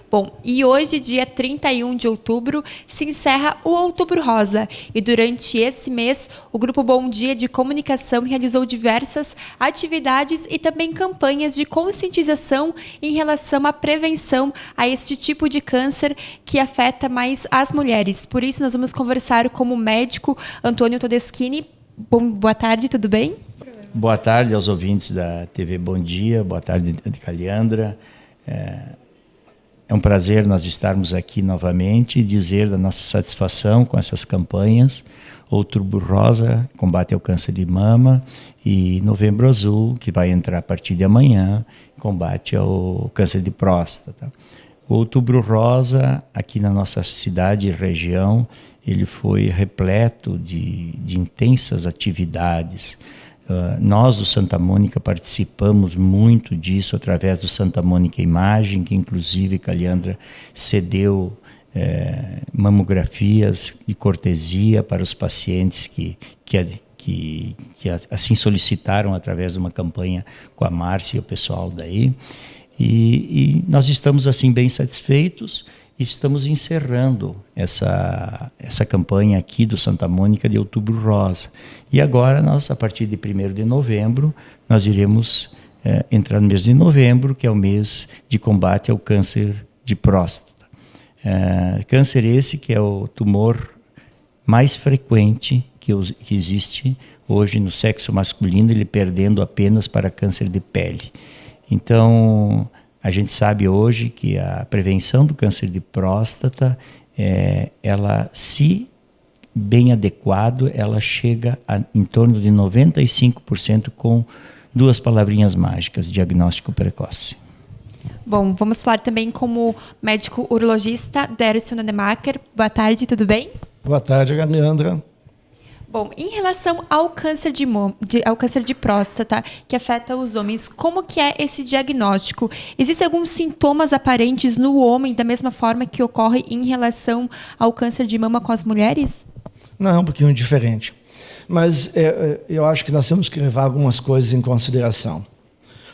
Bom, e hoje, dia 31 de outubro, se encerra o Outubro Rosa. E durante esse mês, o Grupo Bom Dia de Comunicação realizou diversas atividades e também campanhas de conscientização em relação à prevenção a este tipo de câncer que afeta mais as mulheres. Por isso, nós vamos conversar com o médico Antônio Todeschini. Boa tarde, tudo bem? Boa tarde aos ouvintes da TV Bom Dia, boa tarde, Caliandra. É um prazer nós estarmos aqui novamente e dizer da nossa satisfação com essas campanhas. Outubro Rosa, combate ao câncer de mama, e Novembro Azul, que vai entrar a partir de amanhã, combate ao câncer de próstata. O Outubro Rosa, aqui na nossa cidade e região, ele foi repleto de intensas atividades. Nós do Santa Mônica participamos muito disso através do Santa Mônica Imagem, que inclusive Caliandra cedeu mamografias de cortesia para os pacientes que assim solicitaram através de uma campanha com a Márcia e o pessoal daí. E nós estamos assim bem satisfeitos. Estamos encerrando essa campanha aqui do Santa Mônica de Outubro Rosa. E agora, nós, a partir de 1º de novembro, nós iremos entrar no mês de novembro, que é o mês de combate ao câncer de próstata. Câncer esse que é o tumor mais frequente que existe hoje no sexo masculino, ele perdendo apenas para câncer de pele. Então, a gente sabe hoje que a prevenção do câncer de próstata, ela, se bem adequado, ela chega em torno de 95% com duas palavrinhas mágicas: diagnóstico precoce. Bom, vamos falar também com o médico urologista Dércio Nonemacher. Boa tarde, tudo bem? Boa tarde, Caliandra. Bom, em relação ao câncer ao câncer de próstata que afeta os homens, como que é esse diagnóstico? Existem alguns sintomas aparentes no homem da mesma forma que ocorre em relação ao câncer de mama com as mulheres? Não, é um pouquinho diferente. Mas eu acho que nós temos que levar algumas coisas em consideração.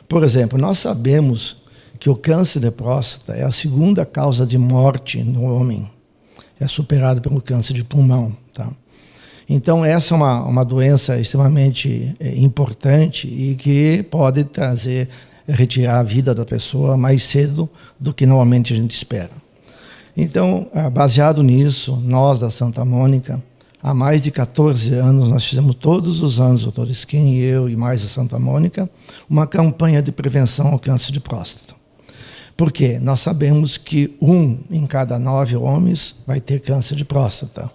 Por exemplo, nós sabemos que o câncer de próstata é a segunda causa de morte no homem. É superado pelo câncer de pulmão, tá? Então, essa é uma doença extremamente importante e que pode retirar a vida da pessoa mais cedo do que normalmente a gente espera. Então, baseado nisso, nós da Santa Mônica, há mais de 14 anos, nós fizemos todos os anos, o Dr. Skin e eu e mais a Santa Mônica, uma campanha de prevenção ao câncer de próstata. Por quê? Nós sabemos que 1 em cada 9 homens vai ter câncer de próstata.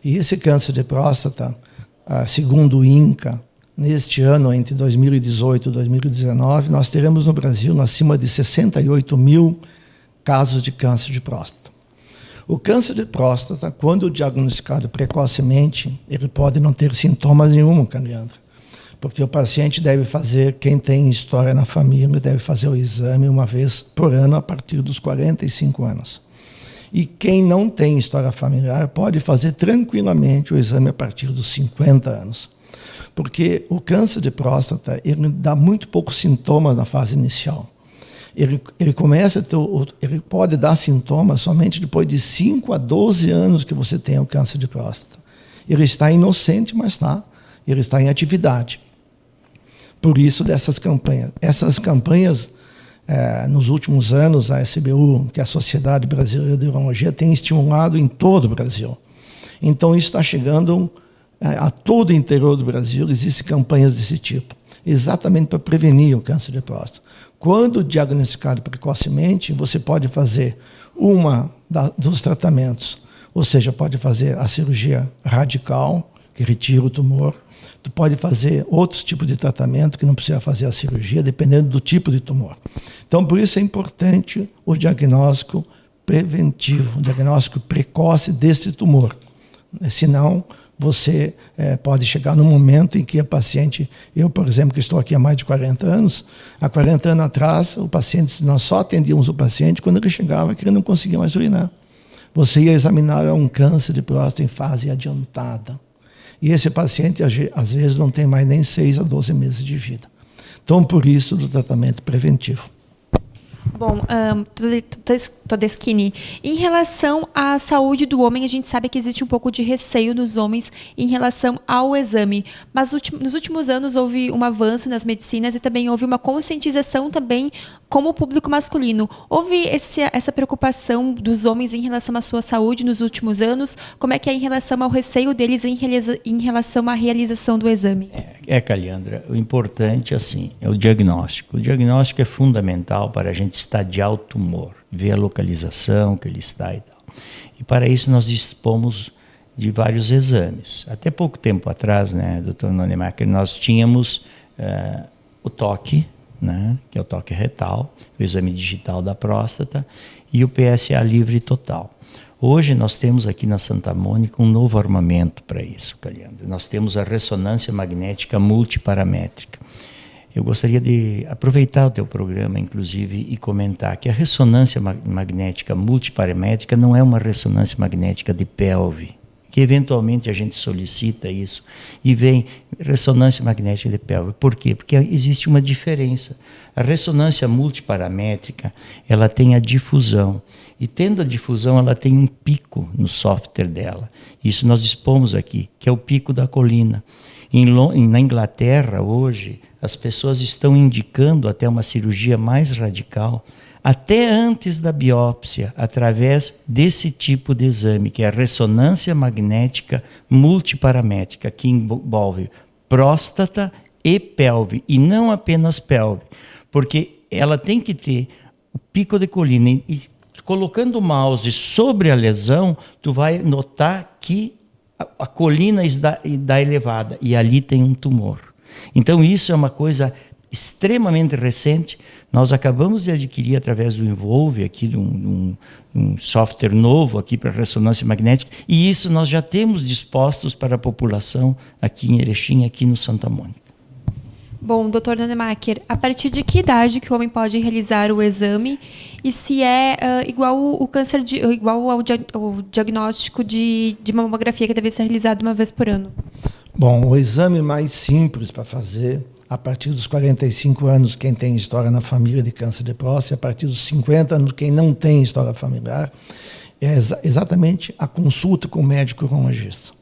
E esse câncer de próstata, segundo o INCA, neste ano, entre 2018 e 2019, nós teremos no Brasil acima de 68 mil casos de câncer de próstata. O câncer de próstata, quando diagnosticado precocemente, ele pode não ter sintomas nenhum, Caliandra, porque o paciente deve fazer, quem tem história na família, deve fazer o exame uma vez por ano a partir dos 45 anos. E quem não tem história familiar pode fazer tranquilamente o exame a partir dos 50 anos. Porque o câncer de próstata, ele dá muito poucos sintomas na fase inicial. Ele pode dar sintomas somente depois de 5 a 12 anos que você tem o câncer de próstata. Ele está inocente, mas ele está em atividade. Por isso, dessas campanhas. Essas campanhas, nos últimos anos, a SBU, que é a Sociedade Brasileira de Urologia, tem estimulado em todo o Brasil. Então, isso está chegando a todo o interior do Brasil, existem campanhas desse tipo, exatamente para prevenir o câncer de próstata. Quando diagnosticado precocemente, você pode fazer dos tratamentos, ou seja, pode fazer a cirurgia radical, que retira o tumor. Tu pode fazer outros tipos de tratamento que não precisa fazer a cirurgia, dependendo do tipo de tumor. Então, por isso é importante o diagnóstico preventivo, o diagnóstico precoce desse tumor. Senão, você pode chegar num momento em que a paciente... Eu, por exemplo, que estou aqui há mais de 40 anos, há 40 anos atrás, nós só atendíamos o paciente quando ele chegava que ele não conseguia mais urinar. Você ia examinar um câncer de próstata em fase adiantada. E esse paciente, às vezes, não tem mais nem 6 a 12 meses de vida. Então, por isso, do tratamento preventivo. Bom, Todeschini, em relação à saúde do homem, a gente sabe que existe um pouco de receio dos homens em relação ao exame, mas nos últimos anos houve um avanço nas medicinas e também houve uma conscientização também como o público masculino. Houve essa preocupação dos homens em relação à sua saúde nos últimos anos? Como é que é em relação ao receio deles em relação à realização do exame? Caliandra, o importante assim, é o diagnóstico. O diagnóstico é fundamental para a gente estadiar o tumor, ver a localização que ele está e tal. E para isso nós dispomos de vários exames. Até pouco tempo atrás, né, Dr. Nonemacher, nós tínhamos o toque, né, que é o toque retal, o exame digital da próstata e o PSA livre total. Hoje nós temos aqui na Santa Mônica um novo armamento para isso, Caliandro. Nós temos a ressonância magnética multiparamétrica. Eu gostaria de aproveitar o teu programa, inclusive, e comentar que a ressonância magnética multiparamétrica não é uma ressonância magnética de pelve, que eventualmente a gente solicita isso e vem ressonância magnética de pelve. Por quê? Porque existe uma diferença. A ressonância multiparamétrica, ela tem a difusão. E tendo a difusão, ela tem um pico no software dela. Isso nós dispomos aqui, que é o pico da colina. Na Inglaterra, hoje, as pessoas estão indicando até uma cirurgia mais radical, até antes da biópsia, através desse tipo de exame, que é a ressonância magnética multiparamétrica, que envolve próstata e pelve, e não apenas pelve, porque ela tem que ter o pico de colina. E colocando o mouse sobre a lesão, tu vai notar que a colina está elevada e ali tem um tumor. Então isso é uma coisa extremamente recente. Nós acabamos de adquirir através do Involve aqui um software novo aqui para ressonância magnética, e isso nós já temos dispostos para a população aqui em Erechim, aqui no Santa Mônica. Bom, doutor Nonemacher, a partir de que idade que o homem pode realizar o exame e se é igual o câncer igual ao diagnóstico de mamografia que deve ser realizado uma vez por ano? Bom, o exame mais simples para fazer, a partir dos 45 anos, quem tem história na família de câncer de próstata, a partir dos 50 anos, quem não tem história familiar, é exatamente a consulta com o médico urologista.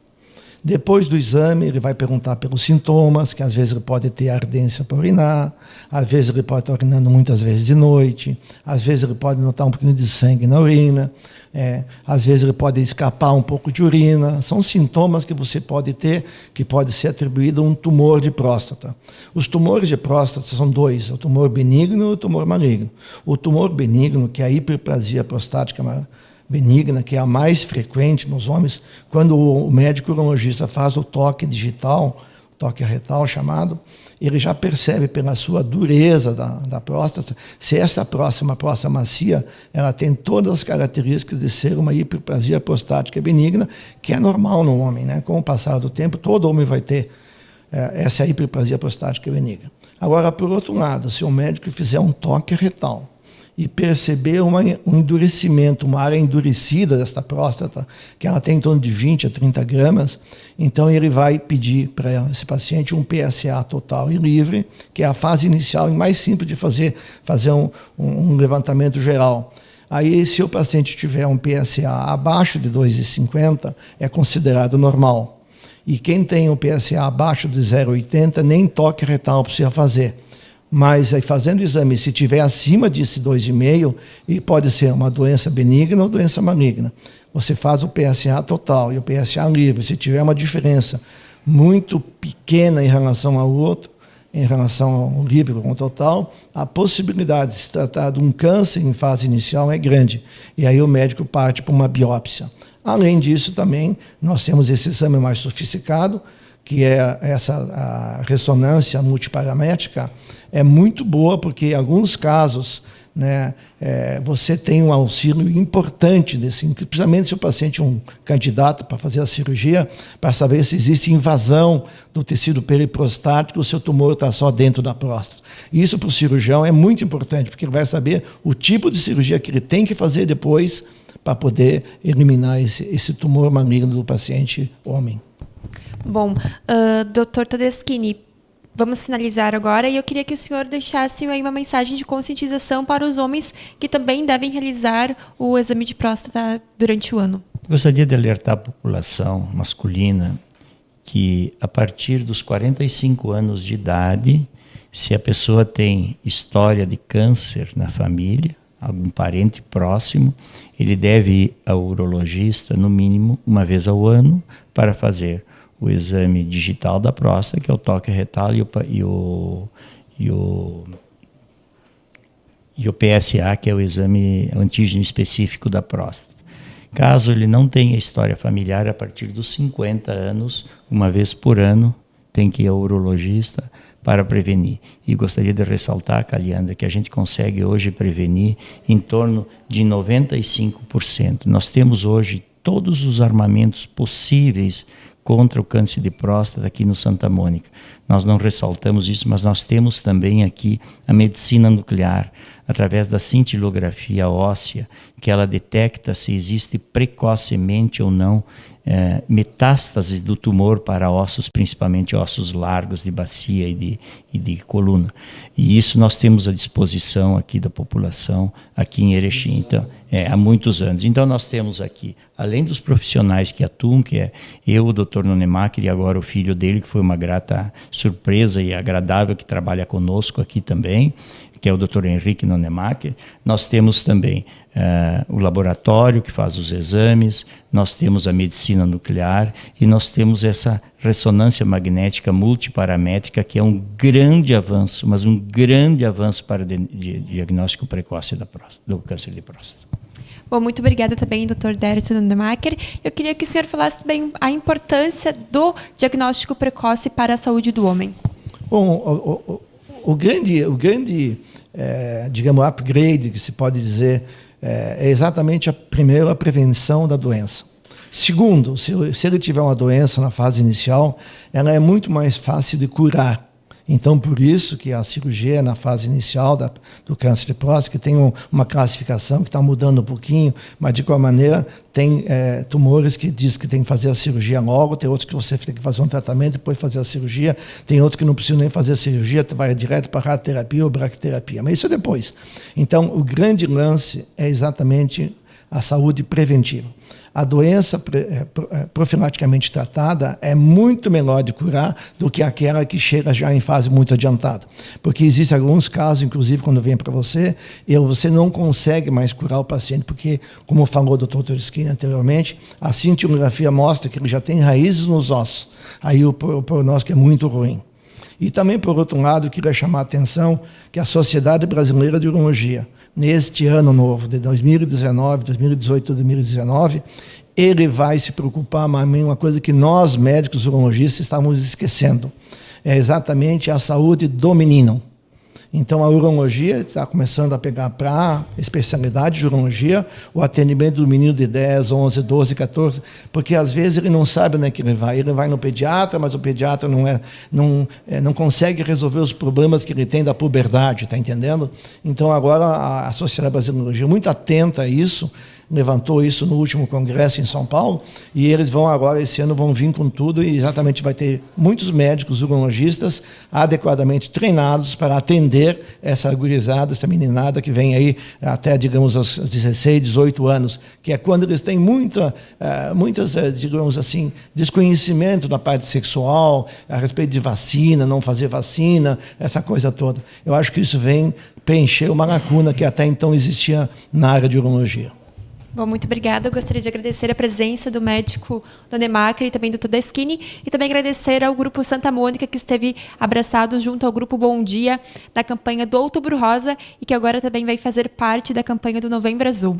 Depois do exame, ele vai perguntar pelos sintomas, que às vezes ele pode ter ardência para urinar, às vezes ele pode estar urinando muitas vezes de noite, às vezes ele pode notar um pouquinho de sangue na urina, às vezes ele pode escapar um pouco de urina. São sintomas que você pode ter, que pode ser atribuído a um tumor de próstata. Os tumores de próstata são dois, o tumor benigno e o tumor maligno. O tumor benigno, que é a hiperplasia prostática benigna, que é a mais frequente nos homens, quando o médico urologista faz o toque digital, toque retal chamado, ele já percebe pela sua dureza da próstata, se essa próstata macia, ela tem todas as características de ser uma hiperplasia prostática benigna, que é normal no homem, né? Com o passar do tempo, todo homem vai ter essa hiperplasia prostática benigna. Agora, por outro lado, se o médico fizer um toque retal, e perceber um endurecimento, uma área endurecida desta próstata, que ela tem em torno de 20 a 30 gramas, então ele vai pedir para esse paciente um PSA total e livre, que é a fase inicial e mais simples de fazer um levantamento geral. Aí, se o paciente tiver um PSA abaixo de 2,50, é considerado normal. E quem tem um PSA abaixo de 0,80, nem toque retal precisa fazer. Mas aí, fazendo o exame, se tiver acima desse 2,5, e pode ser uma doença benigna ou doença maligna. Você faz o PSA total e o PSA livre. Se tiver uma diferença muito pequena em relação ao outro, em relação ao livre com o total, a possibilidade de se tratar de um câncer em fase inicial é grande. E aí o médico parte para uma biópsia. Além disso, também, nós temos esse exame mais sofisticado, que é a ressonância multiparamétrica. É muito boa, porque em alguns casos, né, você tem um auxílio importante, principalmente se o paciente é um candidato para fazer a cirurgia, para saber se existe invasão do tecido periprostático, o seu tumor está só dentro da próstata. Isso para o cirurgião é muito importante, porque ele vai saber o tipo de cirurgia que ele tem que fazer depois para poder eliminar esse tumor maligno do paciente homem. Bom, Dr. Todeschini, vamos finalizar agora e eu queria que o senhor deixasse aí uma mensagem de conscientização para os homens que também devem realizar o exame de próstata durante o ano. Gostaria de alertar a população masculina que a partir dos 45 anos de idade, se a pessoa tem história de câncer na família, algum parente próximo, ele deve ir ao urologista no mínimo uma vez ao ano para fazer o exame digital da próstata, que é o toque retal, e o PSA, que é o exame antígeno específico da próstata. Caso ele não tenha história familiar, a partir dos 50 anos, uma vez por ano, tem que ir ao urologista para prevenir. E gostaria de ressaltar, Caliandra, que a gente consegue hoje prevenir em torno de 95%. Nós temos hoje todos os armamentos possíveis contra o câncer de próstata aqui no Santa Mônica. Nós não ressaltamos isso, mas nós temos também aqui a medicina nuclear, através da cintilografia óssea, que ela detecta se existe precocemente ou não metástase do tumor para ossos, principalmente ossos largos de bacia e de coluna. E isso nós temos à disposição aqui da população, aqui em Erechim, então, há muitos anos. Então nós temos aqui, além dos profissionais que atuam, que é eu, o Dr. Nonemacher, e agora o filho dele, que foi uma grata surpresa e agradável, que trabalha conosco aqui também, que é o Dr. Henrique Nonemacher. Nós temos também o laboratório que faz os exames, nós temos a medicina nuclear e nós temos essa ressonância magnética multiparamétrica, que é um grande avanço, mas um grande avanço para o diagnóstico precoce do câncer de próstata. Bom, muito obrigada também, Dr. Dércio Nonemacher. Eu queria que o senhor falasse bem a importância do diagnóstico precoce para a saúde do homem. Bom, o grande digamos, upgrade, que se pode dizer, é exatamente a prevenção da doença. Segundo, se ele tiver uma doença na fase inicial, ela é muito mais fácil de curar. Então, por isso que a cirurgia na fase inicial do câncer de próstata, que tem uma classificação que está mudando um pouquinho, mas de qualquer maneira tem tumores que diz que tem que fazer a cirurgia logo, tem outros que você tem que fazer um tratamento e depois fazer a cirurgia, tem outros que não precisam nem fazer a cirurgia, vai direto para a radioterapia ou braquiterapia, mas isso é depois. Então, o grande lance é exatamente a saúde preventiva. A doença profilaticamente tratada é muito melhor de curar do que aquela que chega já em fase muito adiantada. Porque existem alguns casos, inclusive quando vem para você não consegue mais curar o paciente, porque, como falou o Dr. Todeschini anteriormente, a cintilografia mostra que ele já tem raízes nos ossos. Aí o prognóstico é muito ruim. E também, por outro lado, eu queria chamar a atenção que a Sociedade Brasileira de Urologia, neste ano novo, de 2019, 2018, 2019, ele vai se preocupar mais em uma coisa que nós, médicos urologistas, estamos esquecendo. É exatamente a saúde do menino. Então, a urologia está começando a pegar para a especialidade de urologia o atendimento do menino de 10, 11, 12, 14, porque às vezes ele não sabe onde é que ele vai. Ele vai no pediatra, mas o pediatra não consegue resolver os problemas que ele tem da puberdade, está entendendo? Então, agora a Sociedade Brasileira de Urologia, muito atenta a isso, levantou isso no último congresso em São Paulo, e eles vão agora, esse ano, vão vir com tudo, e exatamente vai ter muitos médicos urologistas adequadamente treinados para atender essa gurizada, essa meninada que vem aí até, digamos, aos 16, 18 anos, que é quando eles têm muitas, digamos assim, desconhecimento da parte sexual, a respeito de vacina, não fazer vacina, essa coisa toda. Eu acho que isso vem preencher uma lacuna que até então existia na área de urologia. Bom, muito obrigada. Eu gostaria de agradecer a presença do médico Nonemacher e também do Todeschini, e também agradecer ao Grupo Santa Mônica, que esteve abraçado junto ao Grupo Bom Dia, da campanha do Outubro Rosa, e que agora também vai fazer parte da campanha do Novembro Azul.